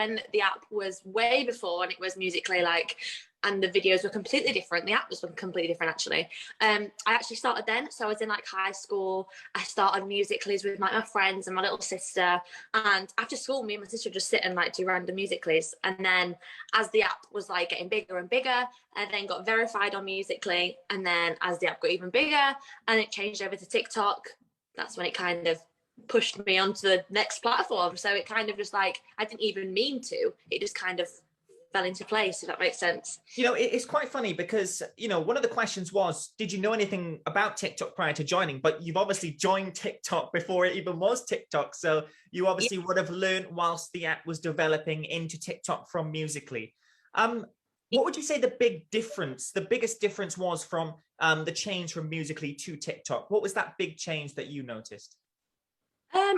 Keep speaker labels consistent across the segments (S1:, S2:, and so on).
S1: when the app was way before, and it was Musical.ly, like, and the videos were completely different. The app was completely different, actually. I actually started then. So I was in like high school. I started Musical.lys with my friends and my little sister. And after school, me and my sister would just sit and like do random Musical.lys. And then as the app was like getting bigger and bigger, and then got verified on Musical.ly. And then as the app got even bigger and it changed over to TikTok, that's when it kind of pushed me onto the next platform. So it kind of just like, I didn't even mean to. It just kind of fell into place, if that makes sense.
S2: You know, it's quite funny because, you know, one of the questions was, did you know anything about TikTok prior to joining? But you've obviously joined TikTok before it even was TikTok. So you obviously would have learned whilst the app was developing into TikTok from Musical.ly. What would you say the biggest difference was from the change from Musical.ly to TikTok? What was that big change that you noticed?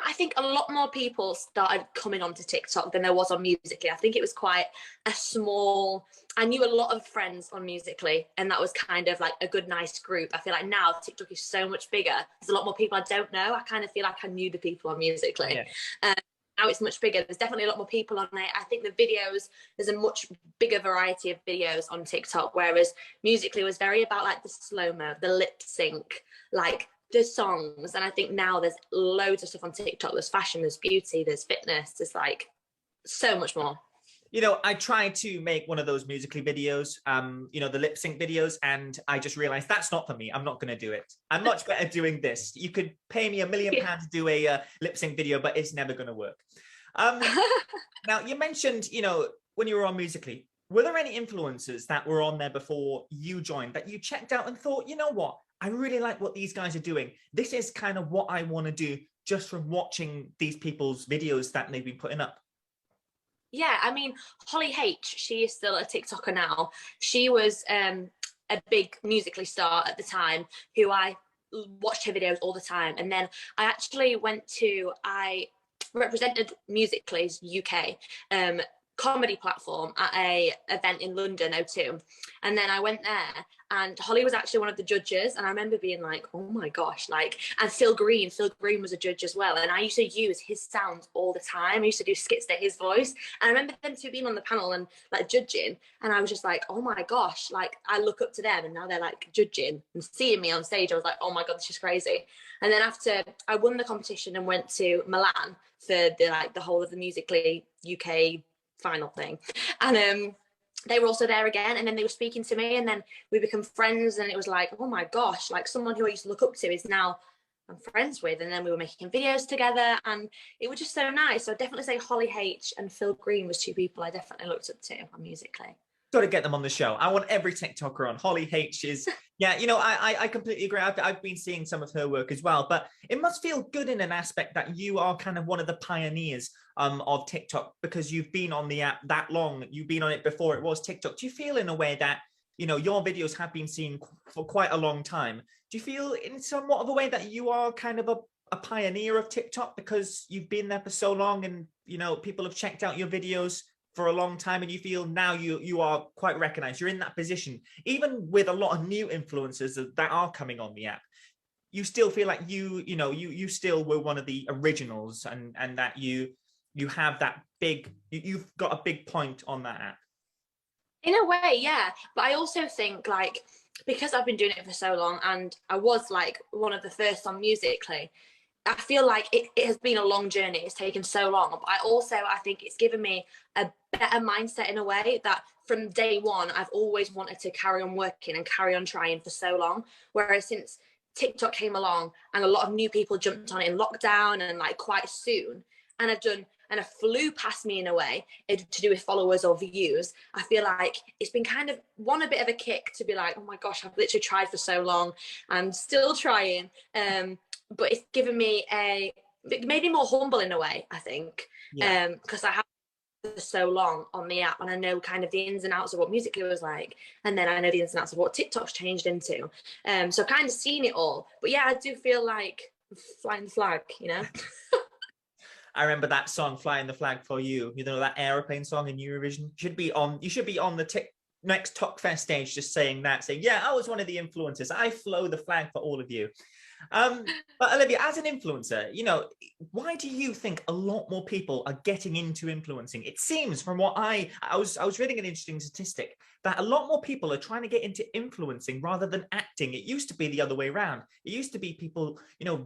S1: I think a lot more people started coming onto TikTok than there was on Musical.ly. I think it was quite a small, I knew a lot of friends on Musical.ly, and that was kind of like a good, nice group. I feel like now TikTok is so much bigger. There's a lot more people I don't know. I kind of feel like I knew the people on Musical.ly. Yeah. Now it's much bigger. There's definitely a lot more people on it. I think the videos, there's a much bigger variety of videos on TikTok, whereas Musical.ly was very about like the slow-mo, the lip sync, like the songs. And I think now there's loads of stuff on TikTok. There's fashion, there's beauty, there's fitness, there's like so much more.
S2: You know, I tried to make one of those Musical.ly videos, you know, the lip sync videos, and I just realized that's not for me. I'm not going to do it. I'm much better doing this. You could pay me £1 million to do a lip sync video, but it's never going to work. Now, you mentioned, you know, when you were on Musical.ly, were there any influencers that were on there before you joined that you checked out and thought, you know what, I really like what these guys are doing. This is kind of what I want to do just from watching these people's videos that they've been putting up?
S1: Yeah, I mean, Holly H, she is still a TikToker now. She was a big Musical.ly star at the time who I watched her videos all the time. And then I actually I represented Musical.ly's UK comedy platform at a event in London, O2. And then I went there, and Holly was actually one of the judges, and I remember being like, oh my gosh, like, and Phil Green was a judge as well, and I used to use his sounds all the time. I used to do skits to his voice, and I remember them two being on the panel and like judging, and I was just like, oh my gosh, like I look up to them, and now they're like judging and seeing me on stage. I was like, oh my god, this is crazy. And then after I won the competition and went to Milan for the whole of the Musical.ly UK final thing, and they were also there again, and then they were speaking to me, and then we become friends, and it was like, oh my gosh, like someone who I used to look up to is now I'm friends with. And then we were making videos together, and it was just so nice. So I'd definitely say Holly H and Phil Green was two people I definitely looked up to on Musical.ly.
S2: Got to get them on the show. I want every TikToker on. Holly H is, yeah, you know, I completely agree. I've been seeing some of her work as well, but it must feel good in an aspect that you are kind of one of the pioneers of TikTok, because you've been on the app that long. You've been on it before it was TikTok. Do you feel in a way that, you know, your videos have been seen for quite a long time? Do you feel in somewhat of a way that you are kind of a pioneer of TikTok because you've been there for so long, and, you know, people have checked out your videos for a long time, and you feel now you are quite recognized? You're in that position, even with a lot of new influencers that are coming on the app. You still feel like you still were one of the originals, and that you have that you've got a big point on that app.
S1: In a way, yeah. But I also think, like, because I've been doing it for so long, and I was like one of the first on Musical.ly, I feel like it has been a long journey. It's taken so long. But I think it's given me a better mindset in a way that from day one, I've always wanted to carry on working and carry on trying for so long. Whereas since TikTok came along and a lot of new people jumped on it in lockdown and like quite soon, and I flew past me in a way to do with followers or views, I feel like it's been kind of a bit of a kick to be like, oh my gosh, I've literally tried for so long. I'm still trying. But it's given me it made me more humble in a way, I think, because I have for so long on the app, and I know kind of the ins and outs of what Musical.ly was like, and then I know the ins and outs of what TikTok's changed into. So I've kind of seen it all. But yeah, I do feel like flying the flag, you know.
S2: I remember that song, "Flying the Flag for You." You know, that aeroplane song in Eurovision. You should be on the next Talkfest stage, just saying, yeah, I was one of the influencers. I flew the flag for all of you. Um, but Olivia, as an influencer, why do you think a lot more people are getting into influencing? It seems from what I was reading an interesting statistic that a lot more people are trying to get into influencing rather than acting. It used to be the other way around. It used to be people,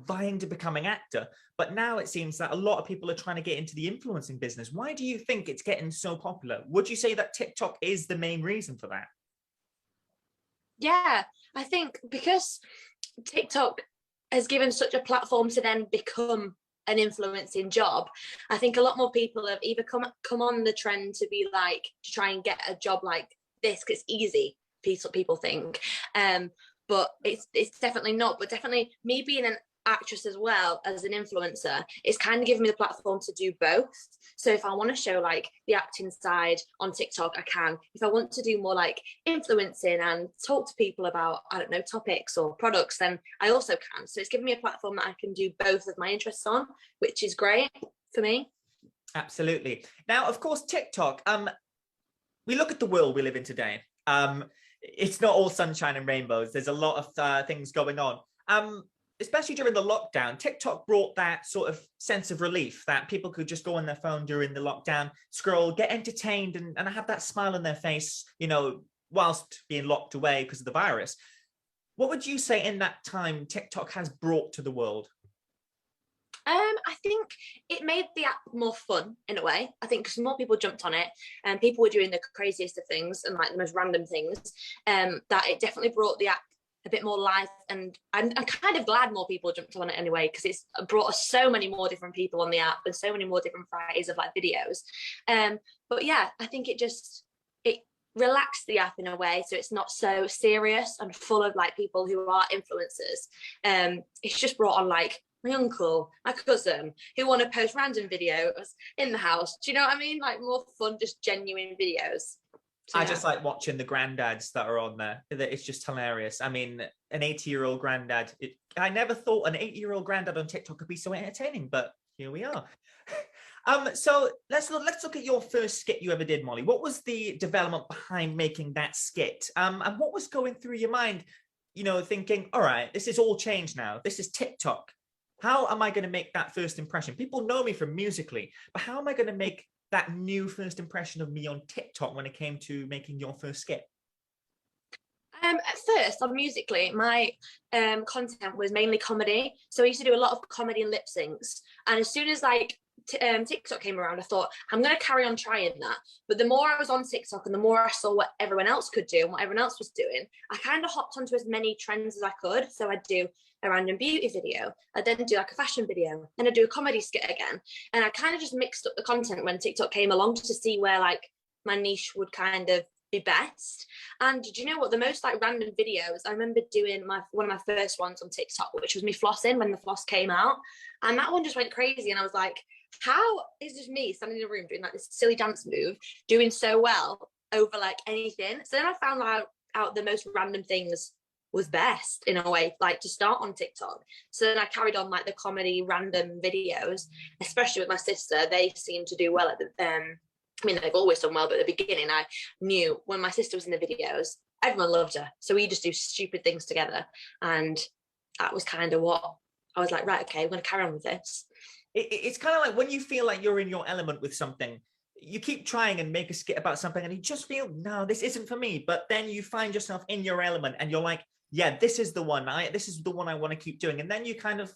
S2: vying to become an actor. But now it seems that a lot of people are trying to get into the influencing business. Why do you think it's getting so popular? Would you say that TikTok is the main reason for that?
S1: Yeah, I think because TikTok has given such a platform to then become an influencing job, I think a lot more people have either come on the trend to be like to try and get a job like this because it's easy. People think, but it's definitely not. But definitely, me being an actress as well as an influencer, it's kind of given me the platform to do both. So if I want to show like the acting side on TikTok, I can. If I want to do more like influencing and talk to people about, I don't know, topics or products, then I also can. So it's given me a platform that I can do both of my interests on, which is great for me.
S2: Absolutely. Now, of course, TikTok, we look at the world we live in today. It's not all sunshine and rainbows. There's a lot of things going on. Especially during the lockdown, TikTok brought that sort of sense of relief that people could just go on their phone during the lockdown, scroll, get entertained, and have that smile on their face, whilst being locked away because of the virus. What would you say in that time TikTok has brought to the world?
S1: I think it made the app more fun in a way. I think because more people jumped on it and people were doing the craziest of things and like the most random things, that it definitely brought the app a bit more life. And I'm kind of glad more people jumped on it anyway, because it's brought us so many more different people on the app and so many more different varieties of like videos. But yeah, I think it relaxed the app in a way, so it's not so serious and full of like people who are influencers. It's just brought on like my uncle, my cousin, who want to post random videos in the house. Do you know what I mean? Like more fun, just genuine videos. So,
S2: I
S1: yeah.
S2: just like watching the granddads that are on there. It's just hilarious. I mean, an 80-year-old granddad. I never thought an 80-year-old granddad on TikTok could be so entertaining, but here we are. So let's look at your first skit you ever did, Molly. What was the development behind making that skit? And what was going through your mind, thinking, all right, this is all changed now. This is TikTok. How am I going to make that first impression? People know me from Musically, but how am I going to make that new first impression of me on TikTok when it came to making your first skit?
S1: At first, on Musically, my content was mainly comedy. So I used to do a lot of comedy and lip syncs. And as soon as like TikTok came around, I thought I'm going to carry on trying that. But the more I was on TikTok and the more I saw what everyone else could do and what everyone else was doing, I kind of hopped onto as many trends as I could. So I'd do a random beauty video, I'd then do like a fashion video, then I'd do a comedy skit again. And I kind of just mixed up the content when TikTok came along to see where like my niche would kind of be best. And do you know what? The most like random videos, I remember doing one of my first ones on TikTok, which was me flossing when the floss came out. And that one just went crazy. And I was like, how is just me standing in a room doing like this silly dance move, doing so well over like anything? So then I found out the most random things was best in a way, like to start on TikTok. So then I carried on like the comedy random videos, especially with my sister. They seemed to do well at the I mean, they've always done well, but at the beginning, I knew when my sister was in the videos, everyone loved her. So we just do stupid things together. And that was kind of what I was like, right, okay, I'm going to carry on with this.
S2: It's kind of like when you feel like you're in your element with something, you keep trying and make a skit about something and you just feel, no, this isn't for me. But then you find yourself in your element and you're like, yeah, this is the one. This is the one I want to keep doing. And then you kind of,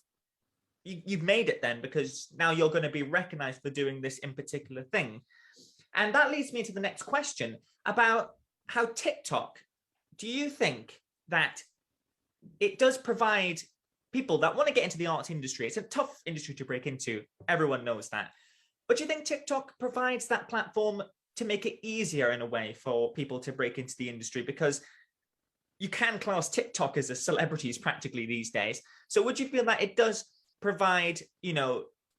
S2: you've made it then, because now you're going to be recognized for doing this in particular thing. And that leads me to the next question about how TikTok, do you think that it does provide people that want to get into the arts industry? It's a tough industry to break into. Everyone knows that. But do you think TikTok provides that platform to make it easier in a way for people to break into the industry? Because you can class TikTok as a celebrities practically these days. So would you feel that it does provide,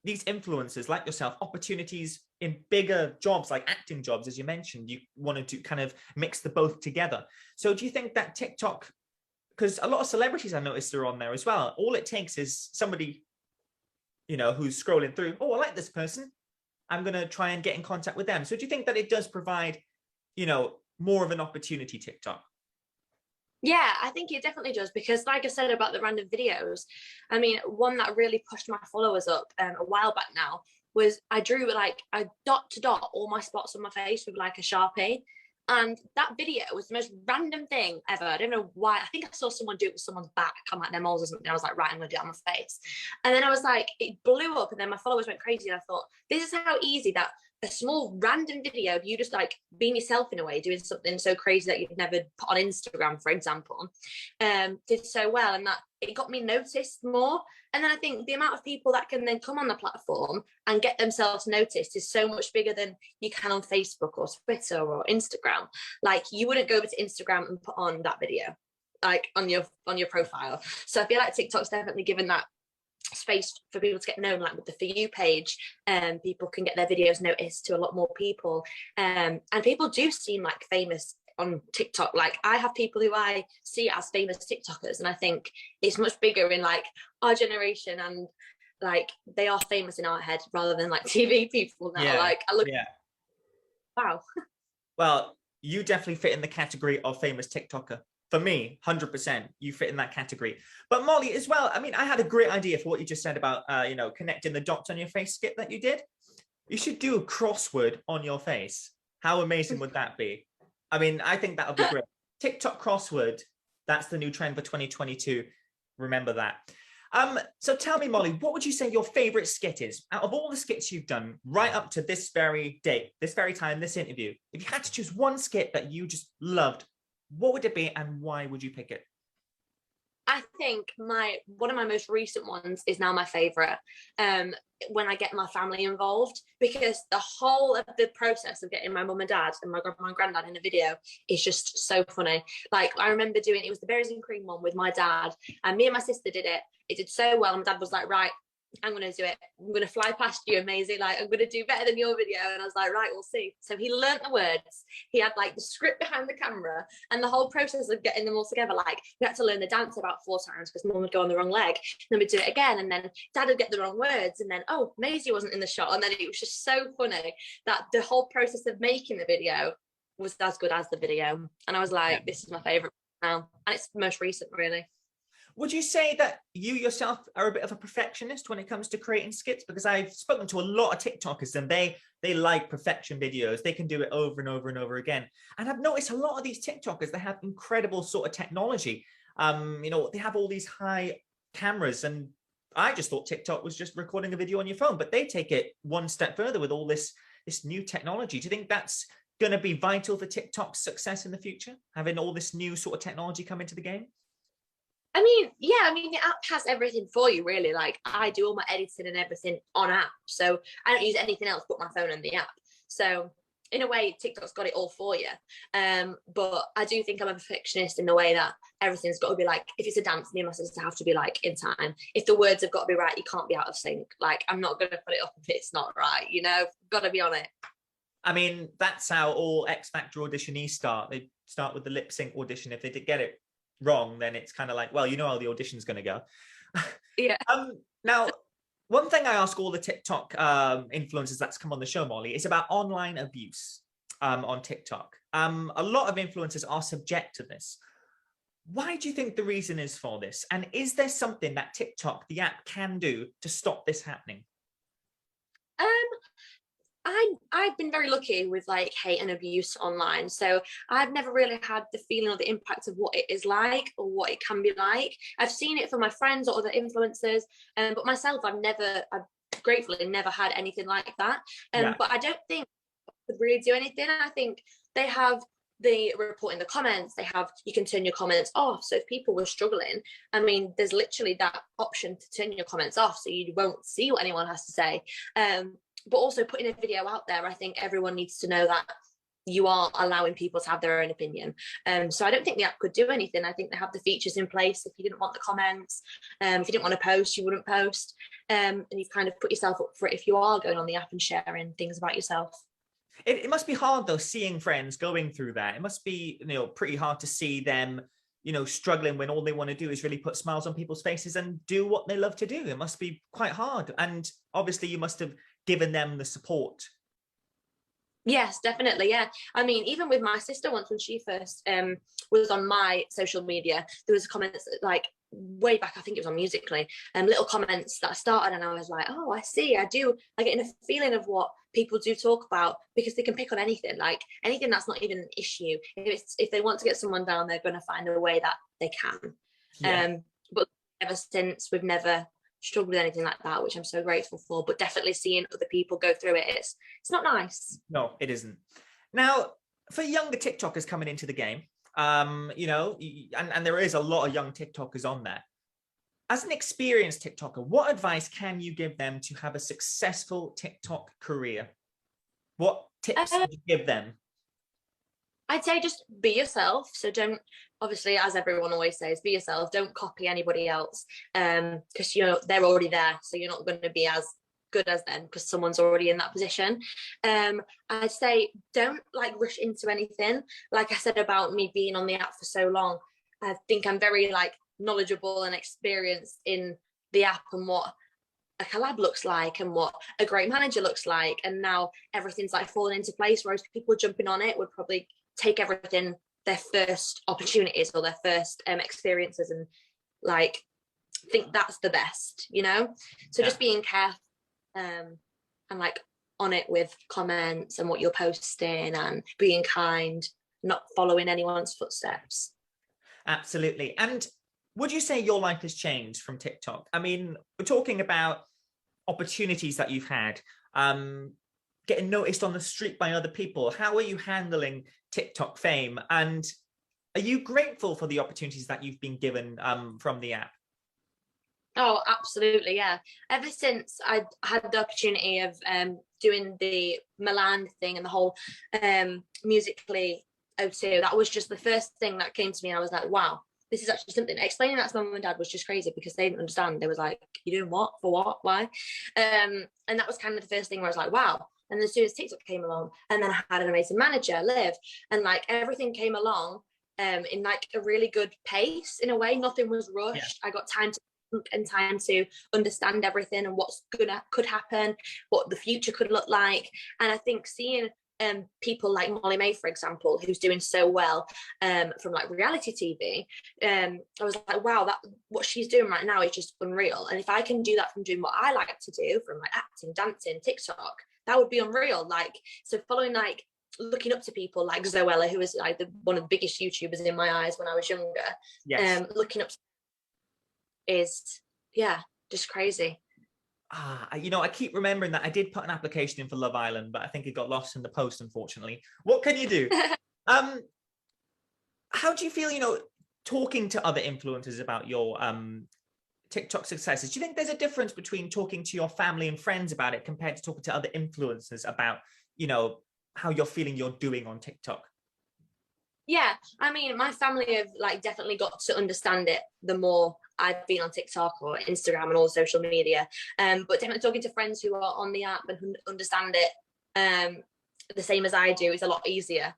S2: these influencers like yourself opportunities in bigger jobs like acting jobs? As you mentioned, you wanted to kind of mix the both together. So do you think that TikTok, because a lot of celebrities I noticed are on there as well, all it takes is somebody who's scrolling through, oh, I like this person, I'm going to try and get in contact with them. So do you think that it does provide more of an opportunity, TikTok?
S1: Yeah, I think it definitely does because, like I said about the random videos, I mean, one that really pushed my followers up a while back now was I drew like a dot to dot all my spots on my face with like a Sharpie. And that video was the most random thing ever. I don't know why. I think I saw someone do it with someone's back on like their moles or something. I was like, right, I'm gonna do it on my face. And then I was like, it blew up, and then my followers went crazy. And I thought, this is how easy that a small random video of you just like being yourself in a way, doing something so crazy that you've never put on Instagram, for example, did so well, and that it got me noticed more. And then I think the amount of people that can then come on the platform and get themselves noticed is so much bigger than you can on Facebook or Twitter or Instagram. Like you wouldn't go over to Instagram and put on that video like on your profile. So I feel like TikTok's definitely given that space for people to get known, like with the For You page, and people can get their videos noticed to a lot more people, and people do seem like famous on TikTok. Like I have people who I see as famous TikTokers, and I think it's much bigger in like our generation, and like they are famous in our head rather than like TV people now. Like I look, wow.
S2: Well, you definitely fit in the category of famous TikToker. For me, 100%, you fit in that category. But Molly, as well, I mean, I had a great idea for what you just said about, connecting the dots on your face skip that you did. You should do a crossword on your face. How amazing would that be? I mean, I think that would be great. TikTok crossword, that's the new trend for 2022. Remember that. So tell me, Molly, what would you say your favorite skit is? Out of all the skits you've done right up to this very date, this very time, this interview, if you had to choose one skit that you just loved, what would it be and why would you pick it?
S1: I think one of my most recent ones is now my favorite. When I get my family involved, because the whole of the process of getting my mum and dad and my grandma and granddad in a video is just so funny. Like I remember it was the berries and cream one with my dad, and me and my sister did it. It did so well. And my dad was like, right, I'm going to do it. I'm going to fly past you, amazing. Like, I'm going to do better than your video. And I was like, right, we'll see. So he learned the words. He had like the script behind the camera and the whole process of getting them all together. Like, we had to learn the dance about 4 times because mum would go on the wrong leg. And then we'd do it again. And then dad would get the wrong words. And then, oh, Maisie wasn't in the shot. And then it was just so funny that the whole process of making the video was as good as the video. And I was like, this is my favorite now. And it's the most recent, really.
S2: Would you say that you yourself are a bit of a perfectionist when it comes to creating skits? Because I've spoken to a lot of TikTokers and they like perfection videos. They can do it over and over and over again. And I've noticed a lot of these TikTokers, they have incredible sort of technology. They have all these high cameras, and I just thought TikTok was just recording a video on your phone, but they take it one step further with all this new technology. Do you think that's going to be vital for TikTok's success in the future, having all this new sort of technology come into the game?
S1: The app has everything for you, really. Like I do all my editing and everything on app, so I don't use anything else but my phone and the app. So in a way, TikTok's got it all for you. But I do think I'm a perfectionist in the way that everything's got to be like, if it's a dance, me and my sister have to be like in time. If the words have got to be right, you can't be out of sync. Like I'm not going to put it up if it's not right. Got to be on it.
S2: I mean, that's how all X Factor auditionees start. They start with the lip sync audition. If they did get it wrong, then it's kind of like, well, you know how the audition's going to go.
S1: Yeah.
S2: Now, one thing I ask all the TikTok influencers that's come on the show, Molly, is about online abuse on TikTok. A lot of influencers are subject to this. Why do you think the reason is for this? And is there something that TikTok, the app, can do to stop this happening?
S1: I've been very lucky with like hate and abuse online, so I've never really had the feeling or the impact of what it is like or what it can be like. I've seen it from my friends or other influencers, but myself, I've gratefully never had anything like that. But I don't think I could really do anything. I think they have the report in the comments. You can turn your comments off. So if people were struggling, there's literally that option to turn your comments off, so you won't see what anyone has to say. But also putting a video out there, I think everyone needs to know that you are allowing people to have their own opinion. So I don't think the app could do anything. I think they have the features in place. If you didn't want the comments, if you didn't want to post, you wouldn't post. And you've kind of put yourself up for it if you are going on the app and sharing things about yourself.
S2: It must be hard, though, seeing friends going through that. It must be, pretty hard to see them, struggling when all they want to do is really put smiles on people's faces and do what they love to do. It must be quite hard. And obviously you must have given them the support.
S1: Yes, definitely. Yeah. I mean, even with my sister once when she first was on my social media, there was comments like way back, I think it was on Musically, little comments that started and I was like, oh, I see. I get a feeling of what people do talk about because they can pick on anything, like anything that's not even an issue. If they want to get someone down, they're going to find a way that they can.
S2: Yeah.
S1: But ever since, we've never struggled with anything like that, which I'm so grateful for. But definitely seeing other people go through it, it's not nice.
S2: No, it isn't. Now, for younger TikTokers coming into the game, you know, and there is a lot of young TikTokers on there. As an experienced TikToker, what advice can you give them to have a successful TikTok career? What tips
S1: Uh,
S2: would you give them?
S1: I'd say just be yourself. So don't, obviously, as everyone always says, be yourself. Don't copy anybody else, because they're already there, so you're not going to be as good as them because someone's already in that position. I'd say don't like rush into anything. Like I said about me being on the app for so long, I think I'm very like knowledgeable and experienced in the app and what a collab looks like and what a great manager looks like, and now everything's like falling into place, whereas people jumping on it would probably take everything, their first opportunities or their first experiences, and like think that's the best, so
S2: Yeah.
S1: just being careful, and like on it with comments and what you're posting and being kind, not following anyone's footsteps.
S2: Absolutely. And would you say your life has changed from TikTok? I mean, we're talking about opportunities that you've had, getting noticed on the street by other people. How are you handling TikTok fame? And are you grateful for the opportunities that you've been given from the app?
S1: Oh, absolutely, yeah. Ever since I had the opportunity of doing the Milan thing and the whole Musically O2, that was just the first thing that came to me. And I was like, wow, this is actually something. Explaining that to my mum and dad was just crazy because they didn't understand. They was like, you doing what? For what? Why? And that was kind of the first thing where I was like, wow. And as soon as TikTok came along, and then I had an amazing manager, Liv, and like everything came along in like a really good pace in a way. Nothing was rushed. Yeah. I got time to and time to understand everything and what's could happen, what the future could look like. And I think seeing people like Molly May, for example, who's doing so well from like reality TV, I was like, wow, that what she's doing right now is just unreal. And if I can do that from doing what I like to do, from like acting, dancing, TikTok, that would be unreal. Like, so following like looking up to people like Zoella, who was like one of the biggest YouTubers in my eyes when I was younger. Yes. Looking up is, yeah, just crazy.
S2: I keep remembering that I did put an application in for Love Island, but I think it got lost in the post, unfortunately. What can you do? How do you feel, talking to other influencers about your TikTok successes? Do you think there's a difference between talking to your family and friends about it compared to talking to other influencers about, how you're feeling you're doing on TikTok?
S1: Yeah, I mean, my family have like definitely got to understand it the more I've been on TikTok or Instagram and all social media. But definitely talking to friends who are on the app and who understand it the same as I do is a lot easier.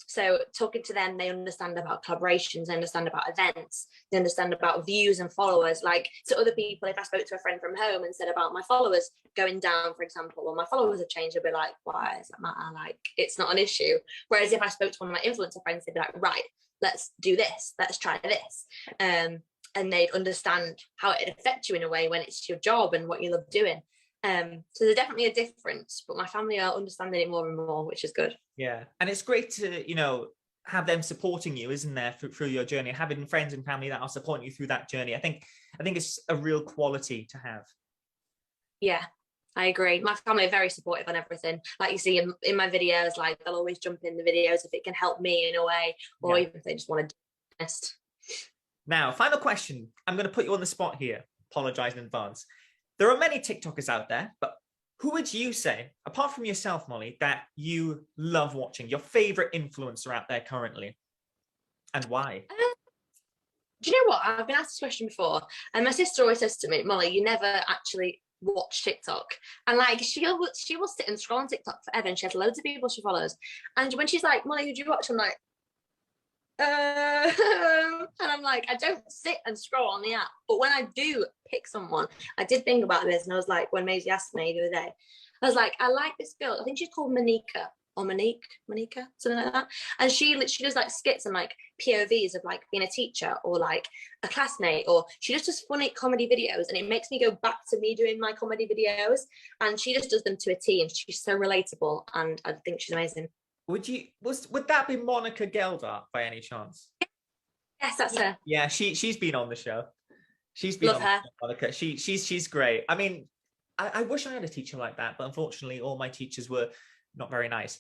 S1: So talking to them, they understand about collaborations, they understand about events, they understand about views and followers. Like to other people, if I spoke to a friend from home and said about my followers going down, for example, or my followers have changed, they'd be like, why does that matter? Like, it's not an issue. Whereas if I spoke to one of my influencer friends, they'd be like, right, let's do this, let's try this. And they'd understand how it affects you in a way when it's your job and what you love doing. So there's definitely a difference, but my family are understanding it more and more, which is good.
S2: Yeah, and it's great to have them supporting you, isn't there, through your journey, having friends and family that are supporting you through that journey. I think it's a real quality to have.
S1: Yeah, I agree. My family are very supportive on everything. Like you see in my videos, like they'll always jump in the videos if it can help me in a way, or even if they just want to do it.
S2: Now, final question. I'm going to put you on the spot here. Apologize in advance. There are many TikTokers out there, but who would you say, apart from yourself, Molly, that you love watching, your favorite influencer out there currently, and why?
S1: Do you know what? I've been asked this question before, and my sister always says to me, Molly, you never actually watch TikTok. And like she will sit and scroll on TikTok forever, and she has loads of people she follows. And when she's like, Molly, who do you watch? I'm like, and I'm like, I don't sit and scroll on the app, but when I do pick someone, I did think about this, and I was like, when Maisie asked me the other day, I was like, I like this girl. I think she's called Monica or Monica, something like that. And she literally does like skits and like POVs of like being a teacher or like a classmate, or she just does funny comedy videos, and it makes me go back to me doing my comedy videos. And she just does them to a T, and she's so relatable, and I think she's amazing.
S2: Would that be Monica Geldart by any chance?
S1: Yes, that's her.
S2: Yeah, she's been on the show. She's been
S1: Love
S2: on
S1: her.
S2: Monica. She's great. I mean, I wish I had a teacher like that, but unfortunately, all my teachers were not very nice.